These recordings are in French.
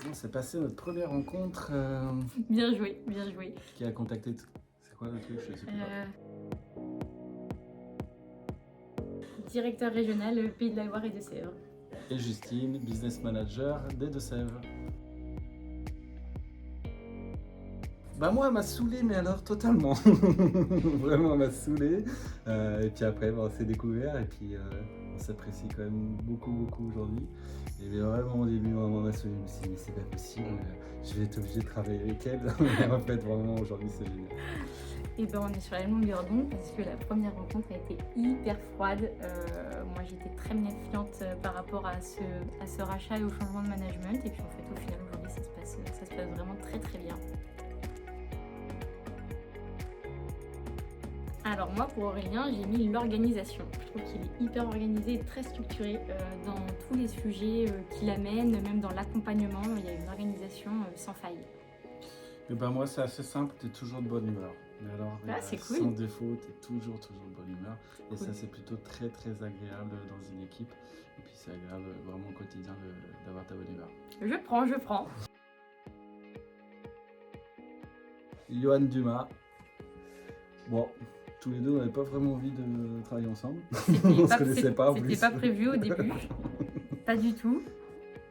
Comment s'est passée notre première rencontre Bien joué, bien joué. Qui a contacté C'est quoi le truc? Je sais plus. Directeur régional Pays de la Loire et de Sèvres. Et Justine, business manager des Deux-Sèvres. Bah moi, elle m'a saoulé, mais alors totalement. Vraiment, elle m'a saoulé. Et puis après, on s'est découvert et puis on s'apprécie quand même beaucoup aujourd'hui. Et vraiment au début, vraiment, elle m'a saoulé. Je me suis dit, mais c'est pas possible, je vais être obligé de travailler avec elle. Mais en fait, vraiment, aujourd'hui, c'est génial. Et ben on est sur la même longueur d'onde parce que la première rencontre a été hyper froide. Moi j'étais très méfiante par rapport à ce rachat et au changement de management. Et puis en fait au final aujourd'hui ça se passe vraiment très bien. Alors moi pour Aurélien j'ai mis l'organisation. Je trouve qu'il est hyper organisé et très structuré dans tous les sujets qu'il amène, même dans l'accompagnement, il y a une organisation sans faille. Et ben moi c'est assez simple, t'es toujours de bonne humeur. Mais alors, c'est cool. Sans défaut, t'es toujours de bonne humeur. Et cool. Ça c'est plutôt très agréable dans une équipe. Et puis c'est agréable vraiment au quotidien d'avoir ta bonne humeur. Je prends. Johan Dumas. Bon, tous les deux on n'avait pas vraiment envie de travailler ensemble. On se connaissait pas en plus. C'était pas prévu au début. Pas du tout.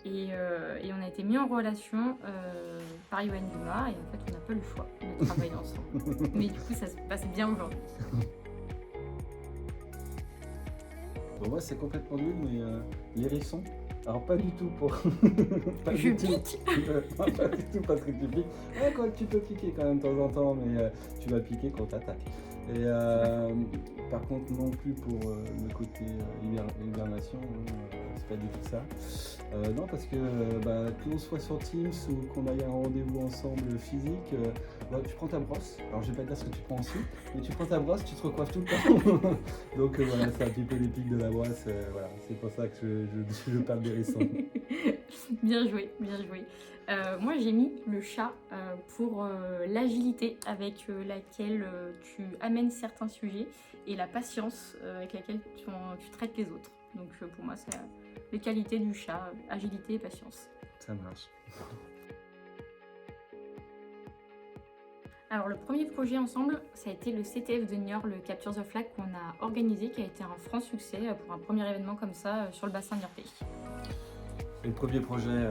Et on a été mis en relation par Johan Dumas et en fait on n'a pas le choix de travailler ensemble. Mais du coup ça se passe bien aujourd'hui. Bon, moi c'est complètement nul, mais l'hérisson, alors pas du tout pour... pas je pique Pas du tout parce que tu piques. Ouais, quoi, tu peux piquer quand même de temps en temps, mais tu vas piquer quand t'attaques. Et par contre non plus pour le côté hibernation, c'est pas du tout ça. Non parce que que l'on soit sur Teams ou qu'on aille à un rendez-vous ensemble physique, tu prends ta brosse, alors je vais pas dire ce que tu prends ensuite, mais tu prends ta brosse, tu te recoiffes tout le temps. Donc voilà, c'est un petit peu les pics de la brosse, voilà, c'est pour ça que je parle d'hérisson. Bien joué, bien joué. Moi j'ai mis le chat pour l'agilité avec laquelle tu amènes certains sujets et la patience avec laquelle tu traites les autres. Donc pour moi c'est les qualités du chat, agilité et patience. Ça marche. Alors le premier projet ensemble, ça a été le CTF de Niort, le Capture the Flag qu'on a organisé, qui a été un franc succès pour un premier événement comme ça sur le bassin niortais. Et le premier projet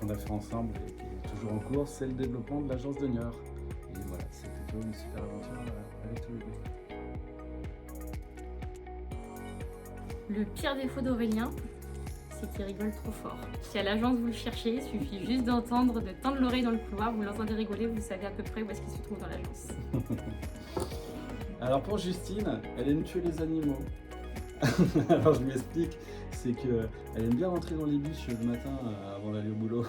qu'on a fait ensemble et qui est toujours en cours, c'est le développement de l'agence de Niort. Et voilà, c'est plutôt une super aventure avec tous les deux. Le pire défaut d'Aurélien, c'est qu'il rigole trop fort. Si à l'agence vous le cherchez, il suffit juste de tendre l'oreille dans le couloir, vous l'entendez rigoler, vous savez à peu près où est-ce qu'il se trouve dans l'agence. Alors pour Justine, elle aime tuer les animaux. Alors je lui explique, c'est qu'elle aime bien rentrer dans les bus le matin avant d'aller au boulot.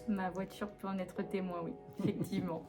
Ma voiture peut en être témoin, oui, effectivement.